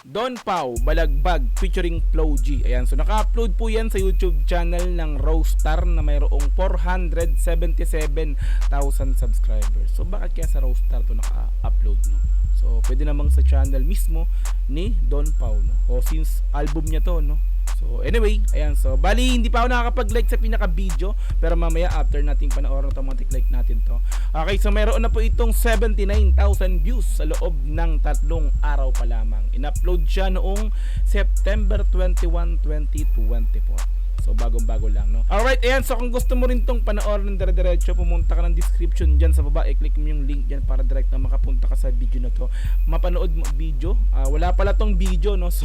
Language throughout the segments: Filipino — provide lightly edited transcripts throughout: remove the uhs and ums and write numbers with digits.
Don Pau, Balagbag, featuring Flo G. Ayan, so naka-upload po yan sa YouTube channel ng Roastar na mayroong 477,000 subscribers. So bakit kaya sa Roastar to naka-upload, no? So pwede namang sa channel mismo ni Don Pau, no? O since album niya to, no? So anyway, ayan, so bali hindi pa ako nakakapag-like sa pinaka-video, pero mamaya after nating panoorin to, automatic like natin to. Okay, so meron na po itong 79,000 views sa loob ng 3 araw pa lamang. In-upload siya noong September 21, 2024. So bagong-bago lang, no? Alright, ayan, so kung gusto mo rin tong panoorin ng dire-diretso, pumunta ka ng description dyan sa baba, i-click mo yung link dyan para direct na makapunta ka sa video na to. Mapanood mo video. Wala pala tong video, no? So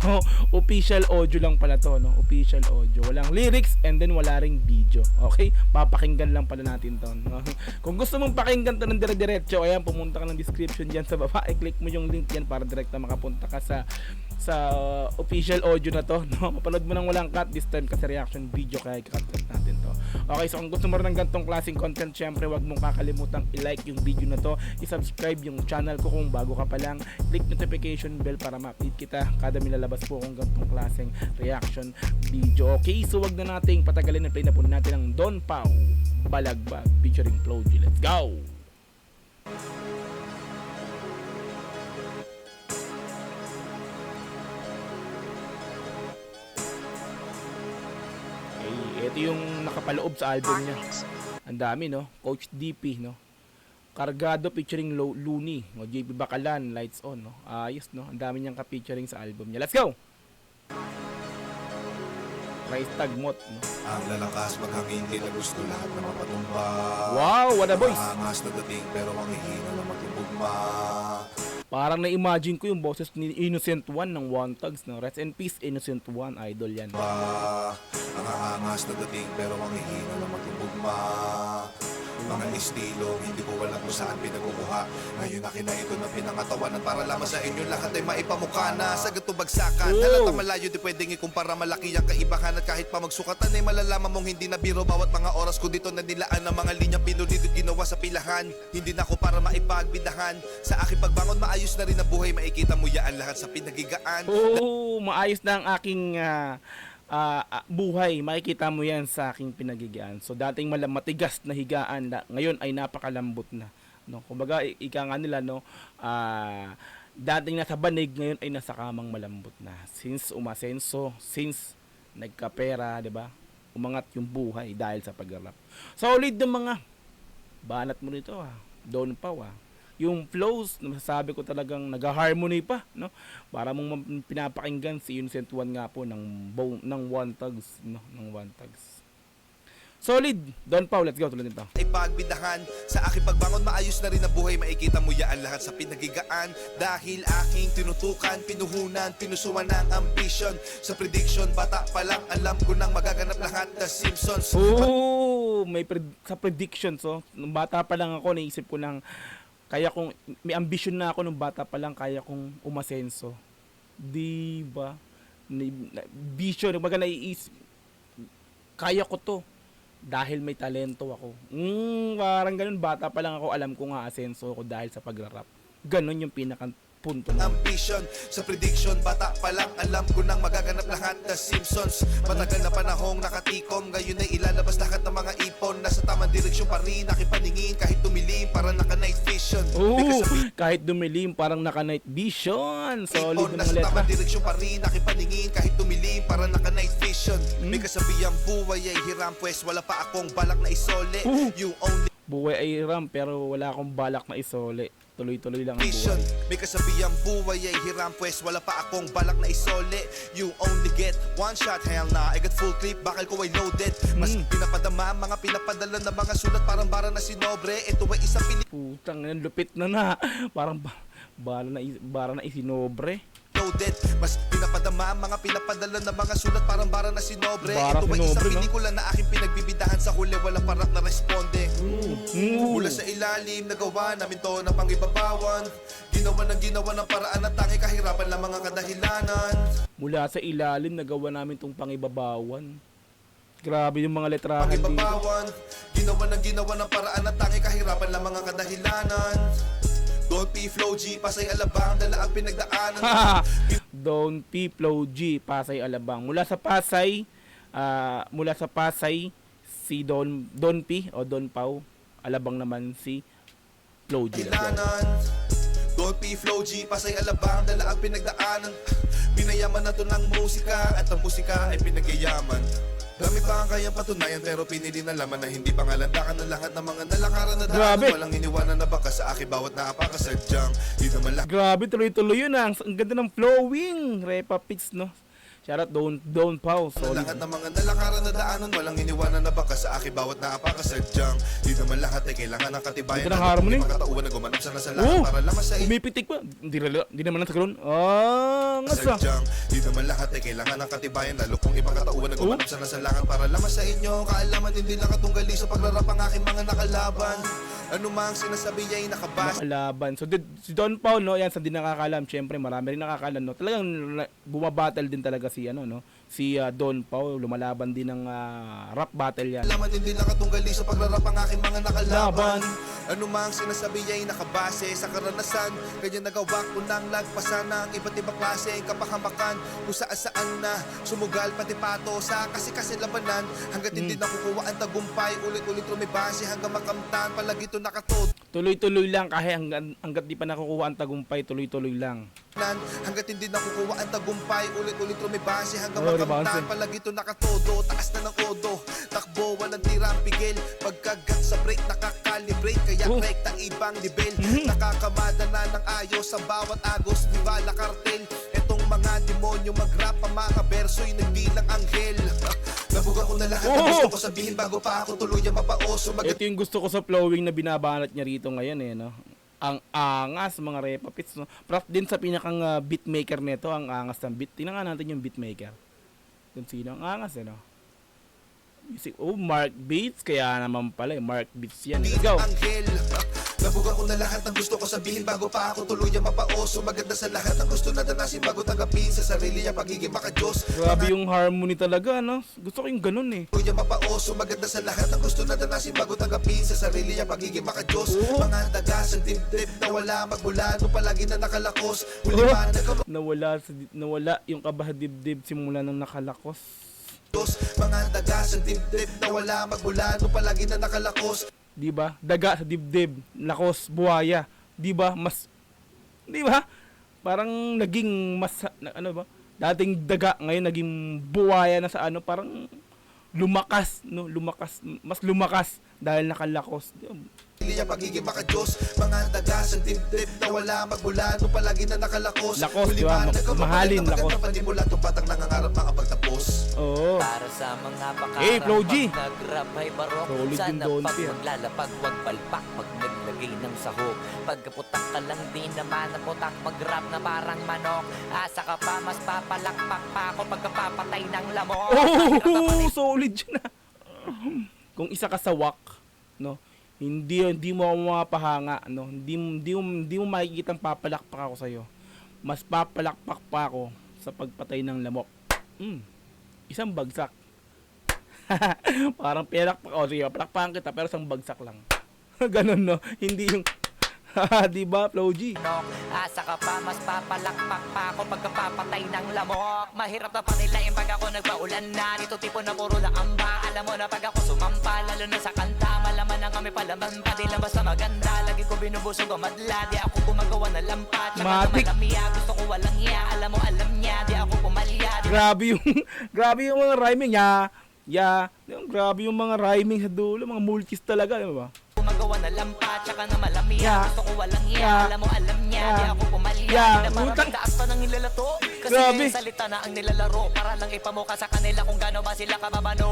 official audio lang pala to, no? Official audio. Walang lyrics and then wala ring video. Okay? Papakinggan lang pala natin to, no? Kung gusto mong pakinggan to ng dire-diretso, ayan, pumunta ka ng description dyan sa baba, i-click mo yung link dyan para direct na makapunta ka sa official audio na to, no? Mapanood mo nang walang cut this time kasi reaction video kaya i-cut natin to. Okay, so kung gusto mo rin ng ganitong klaseng content, syempre wag mong kakalimutang i-like yung video na to, i-subscribe yung channel ko kung bago ka pa lang, click notification bell para ma-update kita kada milalabas po kung ganitong klaseng reaction video. Okay, so wag na nating patagalin, na play na po natin ang Don Pau, Balagbag featuring Flo G. Let's go! Ito yung nakapaloob sa album niya. Ang dami, no? Coach DP, no? Cargado featuring Looney, no? JP Bakalan, Lights On, no? Ayos, no? Ang dami niyang ka-featuring sa album niya. Let's go! Price tag mot, no? Ang lalakas maghangin, di na gusto lahat na mapatumba. Wow, what a voice! Maangas na dating pero ang hihina na magtutugma. Parang na-imagine ko yung boses ni Innocent One ng One Thugs, no? Rest in peace, Innocent One, idol yan. Ang aangas na dating pero ang hihina na magtutugma. Mga estilo, hindi ko alam kung saan pinagkukuha. Ngayon akin na ito na pinangatawanan para lamang sa inyo lahat ay maipamukha na. Sa ganito bagsakan, halatang malayo di pwedeng ikumpara. Malaki ang kaibahan at kahit pa magsukatan ay malalaman mong hindi na biro. Bawat mga oras ko dito na nilaan ng mga linyang pinulit at ginawa sa pilahan. Hindi na ako para maipagbidahan. Sa aking pagbangon maayos na rin ang buhay. Makikita mo yan lahat sa pinagigaan. Oo, maayos na ang aking buhay, makikita mo yan sa aking pinagigaan. So dating matigas na higaan, ngayon ay napakalambot na, no? Kumbaga ika nga nila, no, dating nasa banig, ngayon ay nasa kamang malambot na. Since umasenso, since nagkapera, 'di ba? Umangat yung buhay dahil sa pag-rap. Solid ng mga banat mo nito, Don Pau, yung flows, masasabi ko talagang nag-harmony pa, no? Para mong pinapakinggan si Innocent One nga po ng One Thugs, no? Ng One Thugs. Solid, Don Pau, let's go, tulad nito. Ay pagbidahan, sa aking pagbangon maayos na rin ang buhay. Makikita mo yan lahat sa pinagigaan. Dahil aking tinutukan, pinuhunan, pinusuan ng ambition. Sa prediction, bata pa lang alam ko nang magaganap lahat na Simpsons. Oh, sa predictions, oh. Nung bata pa lang ako, naisip ko ng kaya kung may ambition na ako nung bata pa lang, kaya kong umasenso. Di ba? Vision, baga naiisip, kaya ko to dahil may talento ako. Parang ganun, bata pa lang ako, alam ko nga asenso ako dahil sa pagrarap. Ganun yung pinaka punto na. Ambition, sa prediction, bata pa lang alam ko nang magaganap lahat na Simpsons. Matagal na panahong nakatikom, ngayon ay ilalabas lahat ng mga ipon. Nasa tamang direksyon pa rin, nakipaningin kahit tumilim, parang naka-night vision. Kahit dumilim, parang naka-night vision. Solid ng mga nasa letra. tamang direksyon pa rin, nakipaningin kahit tumilim, parang naka-night vision. May kasabihang buhay ay hiram, pues wala pa akong balak na isole. You only Buhay ay hiram pero wala akong balak na isole. Tuloy-tuloy lang ang vision. buhay. May kasabihang buhay ay hiram, pues wala pa akong balak na isole. You only get one shot, hell na, I got full clip, bakal ko ay loaded. Mas pinapadama, mga pinapadala na mga sulat, parang bara na sinobre. Ito ay isang Putang, lupit na. Parang bara na isinobre. loaded. Mas pinapadama, mga pinapadala na mga sulat, parang bara na sinobre. Bara Ito ay isang sinobre, no? pelikula na aking pinagbibidahan, sa huli walang parak na responde. Mula sa ilalim, nagawa namin to na pangibabawan. Ginawa ng paraan na tangi, kahirapan lang mga kadahilanan. Mula sa ilalim, nagawa namin tong pangibabawan. Grabe yung mga letrahan dito. Pangibabawan, ginawa ng paraan na tangi, kahirapan lang mga kadahilanan. Don't be Flo G, Pasay Alabang, dala ang pinagdaanan. Don P, Flow G, Pasay, Alabang. Mula sa Pasay si Don P o Don Pau, Alabang naman si Flow G. Let's go. Kailangan Don't be Flow G, Pasay, Alabang, dala ang pinagdaanan. Binayaman na to ng musika, at ang musika ay pinagyayaman. Dami pa ang kayang patunayan, pero pinili na laman na hindi pangalandakan ng lahat ng mga nalakaran na Grabe. daan. Walang iniwanan na baka sa akin bawat naapakasadyang. Di naman lahat Grabe, tuloy-tuloy yun ah. Ang ganda ng flowing. Repa Pits, no? Shoutout Don Pau. ng Solid. lahat ng mga nalakaran na daanan. Walang iniwanan na baka sa akin bawat naapakasadyang. Di naman lahat ay kailangan ng katibayan. Ganda ng harmony. Mga katauhan na gumanap sa nasalahan para lamang sa Umipitik pa. Hindi naman lang sa ganoon. Ah, ngasa. sadyang. Di naman lahat ay kailangan ng katibayan. Lalo kung ibang katauhan na gumanap sa nasalangan para lamang sa inyo. Kaalaman hindi nakatunggali sa pagrarap ang aking mga nakalaban. Ano mang sinasabi ay nakabasa. Makalaban. So, si Don Pau, no? Yan, sa di nakakalam. Siyempre, marami rin nakakalam, no? Talagang bumabattle din talaga si, ano, no? Si Don Pau. Lumalaban din ng rap battle yan. Alaman hindi nakatunggali sa pagrarap ang aking mga nakalaban. Laban. Ano mang sinasabi ay nakabase sa karanasan. Kanya nagawa ko nang lagpasan ng iba't ibang klase kapahamakan. Kung saan na sumugal pati pato sa kasi labanan. Hanggat hindi nakukuha ang tagumpay, ulit-ulit rumibase hanggang makamtan. Palagi ito nakatod. Tuloy-tuloy lang kahit hanggat di pa nakukuha ang tagumpay, tuloy-tuloy lang. Hanggat hindi nakukuha ang tagumpay, ulit-ulit rumibase hanggang Oh, makamtan. diba? Palagi ito nakatodo, taas na ng kodo. Takbo, walang tirang pigil. Pagkagat sa break, nakakalibrate. Kaya rekta ibang level. Nakakamada na ng ayos sa bawat agos. Di ba la kartel? Etong mga demonyo mag-rap, ang mga verso'y nagbilang anghel. Nabuga ko na lahat ng gusto ko sabihin bago pa ako tuluyan mapaoso. Ito yung gusto ko sa flowing na binabanat niya rito ngayon, eh, no? Ang angas, mga Repa Pits, no? Props din sa pinakang beatmaker nito, ang angas ng beat. Tingnan nga natin yung beatmaker. Kung sino ang angas, eh, no? Music, Mark Beats, kaya naman pala, Mark Beats yan. Let's go! Anghel. Nabuga ko na lahat ng gusto ko sabihin bago pa ako tuluyan mapaoso. Maganda sa lahat ng gusto na danasin bago tanggapin sa sarili niya pagiging makadiyos. Grabe yung harmony talaga, no? Gusto ko yung ganun, eh. Tuluyan mapaoso. Maganda sa lahat ng gusto na danasin bago tanggapin sa sarili niya pagiging makadiyos. Mga daga sa dibdib na wala magmula no palagi na nakalakos. Huli pa Nawala yung kabahadibdib simula nang nakalakos. Mga daga sa dibdib na wala magmula no palagi na nakalakos. 'Di ba? Daga sa dibdib, lakos, buhaya. 'Di ba? Parang naging ano ba? Dating daga, ngayon naging buhaya na sa ano, parang lumakas, no? Mas lumakas dahil nakalakos. Sarili niya pagiging makadiyos. Mga daga sa dibdib na wala magmula no palagi na nakalakos. Lakos, di ba? Mahalin, lakos. Panimula itong batang nangangarap makapagtapos. Oo. Para sa mga bakarang Hey, Flow G. nag-rap ay barok. Solid yung Sana Don pag P, ah. maglalapag, wag palpak, pag naglagay ng sahog. Pagkaputak ka lang din naman na putak, mag-rap na parang manok. Asa ka pa, mas papalakpak pa ako pagkapapatay ng lamok. Oh, solid yun ah. Kung isa ka sa wak, no? Hindi mo ako mapahanga, no? Hindi mo makikitang papalakpak ako sa iyo. Mas papalakpak pa ako sa pagpatay ng lamok. Isang bagsak. Parang pinakpak ako. Sige, palakpakan kita pero isang bagsak lang. Ganon, no? Hindi yung di ba, Flow G? Asa ka pa, mas papalakpak pa ako pagkapapatay ng lamok. Mahirap na panilain pag ako nagpaulan na. Dito tipo na puro laamba. Alam mo na pag ako sumampa, lalo na sa kanta. Malaman na kami palaman pa, di lang basta maganda. Lagi ko binubusog ang madla, di ako gumagawa ng lampat. Tsaka na Matik. malamya, gusto ko walang iya. Alam mo, alam niya, di ako pumalya. Grabe yung mga rhyming niya. Grabe yung mga rhyming sa dulo, mga multis talaga, di ba? Gumagawa na lampa, tsaka na malamya. Yeah. Gusto ko walang iya, Yeah. alam mo alam niya. Yeah. Di ako pumalya, Yeah. di na Utang. maraming taas pa ng nilalato. Kasi Grabe. yung salita na ang nilalaro, para lang ipamuka sa kanila kung gaano ba sila kababano.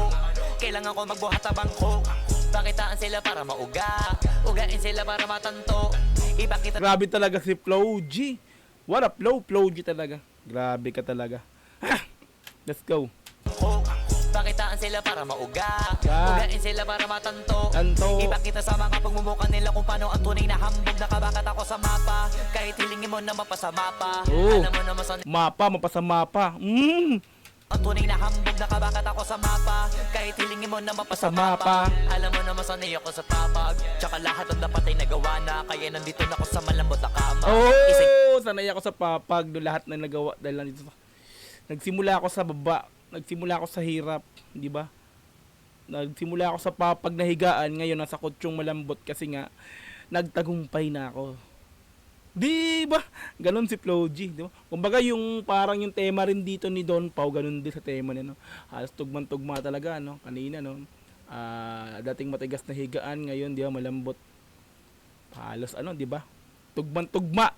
Kailangan ko magbuhat sa bangko, pakitaan sila para mauga, ugain sila para matanto. Ipakita Grabe talaga si Flow G. What up, Flow G talaga. Grabe ka talaga. Let's go. ko, pakitaan sila para mauga, Yeah. ugain sila para matanto. Tanto. Ipakita sa mga pagmumukan nila kung paano ang tunay na hambog. Nakabakat ako sa mapa, kahit hilingin mo na mapasa mapa. Oo. Alam mo na masan Mapa, mapasa mapa. Ang tunay na hambog, nakabakat ako sa mapa. Kahit hilingin mo na mapasa Sa mapa. Alam mo naman sanay ako sa papag. Tsaka lahat ng dapat ay nagawa na. Kaya nandito na ako sa malambot na kama. Oh, sanay ako sa papag do lahat na nagawa dahil nandito. Nagsimula ako sa baba, nagsimula ako sa hirap, di ba? Nagsimula ako sa papag na higaan, ngayon nasa kutsyong malambot kasi nga nagtagumpay na ako. Di ba? Ganon si Flo G, di ba? Kumbaga yung parang yung tema rin dito ni Don Pau, ganon din sa tema niya, no? Halos tugman-tugma talaga, no? Kanina, no? Dating matigas na higaan, ngayon, di ba, malambot. Halos ano, di ba? Tugman-tugma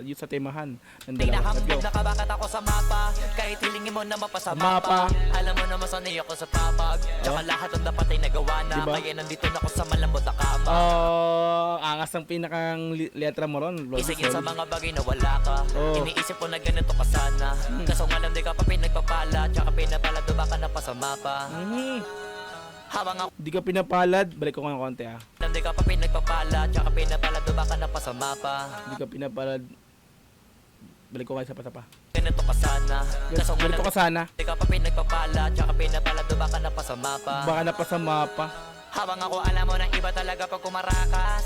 yung sa temahan ng Di na dalawa. hambog, Let's go. nakabakat ako sa mapa. Kahit hilingin mo na mapasa Mapa. mapa. Alam mo naman sanay ako sa papag. Tsaka lahat ng dapat ay nagawa na. Diba? Kaya nandito na ako sa malambot na kama. Angas ang pinakang letra mo ron. Lord Isingin sa Sol. mga bagay na wala ka. Oh. Iniisip ko na ganito ka sana. Kaso nga lang di ka pa pinagpapala. Tsaka pinapalad baka na pa sa mapa. Habang ako Di ka pinapalad, balik ko ng konti ah. lang di ka pa pinagpapala. Tsaka pinapalad baka na pa sa mapa. Di ka pinapalad, balik ko kayo sa pa. Ganito ka sana. Kaso nga Ganito lang ka sana, di ka pa pinagpapala. Tsaka pinapalad baka na pa sa mapa. baka na pa sa mapa. Habang ako alam mo na iba talaga pag kumarakas.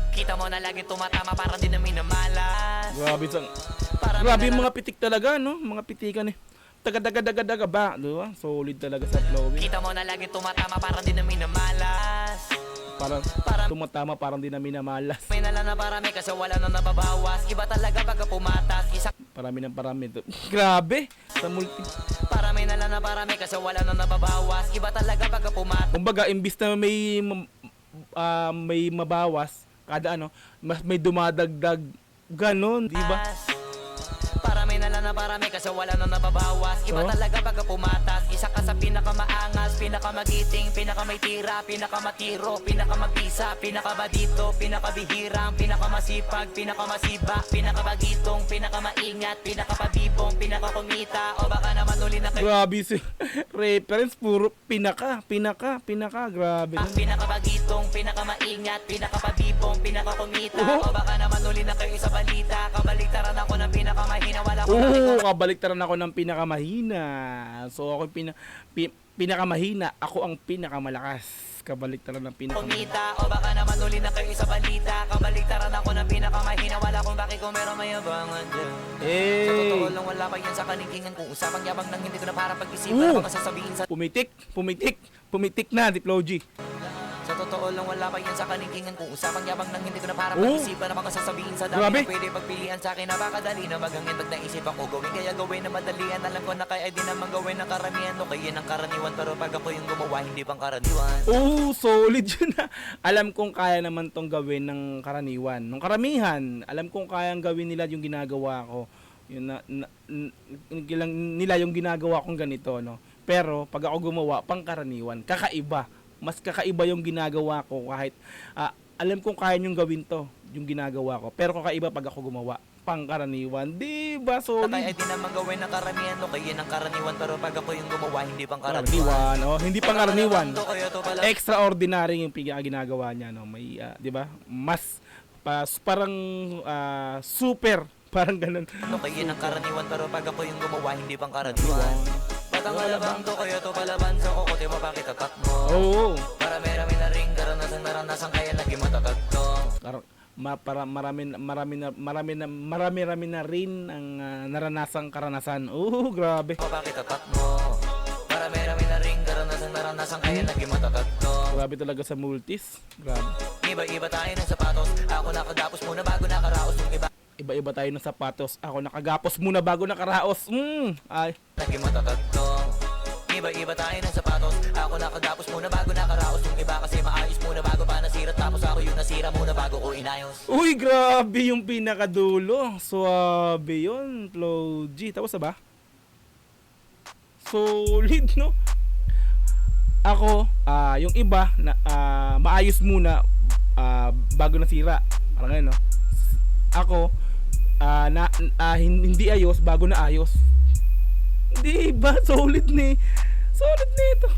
Kita mo na lagi tumatama parang di na minamalas. Grabe sang, Parang grabe yung minala- mga pitik talaga, no? Mga pitikan eh. Taga-daga-daga-daga ba? Di ba? Solid talaga sa flowing. Kita mo na lagi tumatama parang di na minamalas. Parang tumatama, parang di na minamalas. May nala na parami kasi wala na nababawas. Iba talaga pagka pumatas. Isa Parami ng parami. Grabe! Sa multi. parami nala na parami kasi wala na nababawas. Iba talaga pagka pumatas. Kumbaga, imbis na may mabawas, kada ano, mas may dumadagdag. Ganon, di ba? Parami nala na parami kasi wala na nababawas. Iba Oh. talaga pagka pumatas. Isa ka sa pinakamaangas, pinakamagiting, pinakamay tira, pinakamatiro, pinakamagpisa, pinakabadito, pinakabihirang, pinakamasipag, pinakamasiba, pinakamagitong, pinakamaingat, pinakapabibong, pinakakumita. O baka naman uli na kayo. Grabe si reference, puro pinaka, grabe. Pinakabagitong, pinakamaingat, pinakapabibong, pinakakumita. Oh. O baka naman uli na kayo sa balita. Kabaliktaran ako ng pinakamahina, wala akong Oo, kabaliktaran ako ng pinakamahina. So ako yung pinakamahina, ako ang pinakamalakas. Kabaliktaran ng pinakamahina. kumita. O baka naman uli na kayo sa balita. Kabaliktaran ako ng pinakamahina, wala akong bakit kung meron mayabangan dyan. Sa totoo lang wala pa yan sa kaningingan kung usapang yabang nang hindi ko na para pag-isipan Oo. ang mga sasabihin sa Pumitik na, Flo G. Sa totoo lang wala pa yan sa kaningingan kung usapang yabang nang hindi ko na para Oo. pag-isipan ang mga sasabihin sa dami Grabe. na pwede pagpilian sa akin na baka dali na maghangin pag naisip ako gawin kaya gawin na madalian alam ko na kaya di naman gawin ng karamihan o kaya ng karaniwan pero pag ako yung gumawa hindi pang karaniwan. Oo, solid yun na. Alam kong kaya naman tong gawin ng karaniwan. Nung karamihan, alam kong kayang gawin nila yung ginagawa ko. Yun nila yung ginagawa kong ganito, no. Pero pag ako gumawa pang karaniwan, kakaiba. Mas kakaiba yung ginagawa ko kahit alam kong kaya nyong gawin to, yung ginagawa ko. Pero kakaiba pag ako gumawa pang karaniwan. Di ba Kaya solid? di naman gawin ng karamihan o kaya ng karaniwan pero pag ako yung gumawa hindi pang karaniwan. Karaniwan, oh, hindi pang karaniwan. Kaya to pala Extraordinary yung ginagawa niya, no. May 'di ba? Mas parang super, parang ganun. ano kaya ng karaniwan pero pag ako yung gumawa hindi pang karaniwan. Batang alabang to kaya to palaban sa kokote mo bakit tatak mo. Oo. Marami na ring naranasan kaya naging matatag to. Marami na rin ang naranasang karanasan. Oo, grabe. O bakit tatak mo. Marami na ring naranasan kaya naging matatag to. Grabe talaga sa multis. Grabe. Iba-iba tayo ng sapatos. Ako nakagapos muna bago nakaraos yung iba. Iba-iba tayo ng sapatos. Ako nakagapos muna bago nakaraos. Ay. Naging matatag to. Iba-iba tayo ng sapatos. Ako nakagapos muna bago nakaraos yung iba kasi maayos muna bago pa nasira. Tapos ako yung nasira muna bago ko inayos. Uy, grabe yung pinakadulo. Suabe yun, Flo G. Tapos na ba? Solid, no? Ako, yung iba, maayos muna bago nasira. Parang ngayon, no? Ako, hindi ayos bago na ayos. Di ba? Solid ni. Solid nito.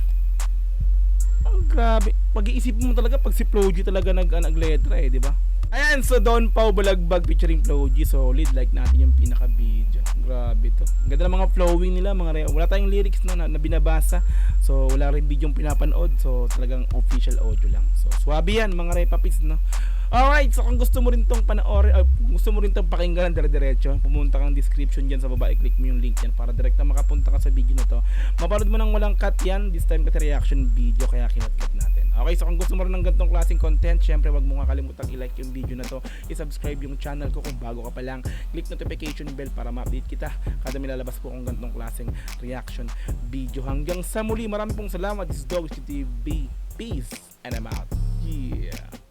Ang grabe. Pag-iisip mo talaga pag si Flo G talaga nagletra eh, di ba? Ayan, so Don Pau Balagbag featuring Flo G. Solid, like natin yung pinaka-video. Grabe to. Ang ganda ng mga flowing nila, wala tayong lyrics na binabasa. So wala rin video pinapanood. So talagang official audio lang. So swabe yan mga repapits, no. Alright, so kung gusto mo rin tong panoorin, gusto mo rin tong pakinggan dire-diretso, pumunta kang description dyan sa baba, i-click mo yung link yan para direct na makapunta ka sa video na to. Mapanood mo nang walang cut yan, this time kasi reaction video, kaya kinat-cut natin. Okay, so kung gusto mo rin ng ganitong klaseng content, syempre wag mo nga kalimutang i-like yung video na to, i-subscribe yung channel ko kung bago ka pa lang, click notification bell para ma-update kita kada may lalabas po kung ganitong klaseng reaction video. Hanggang sa muli, marami pong salamat. This is Dog TV. Peace and I'm out. Yeah.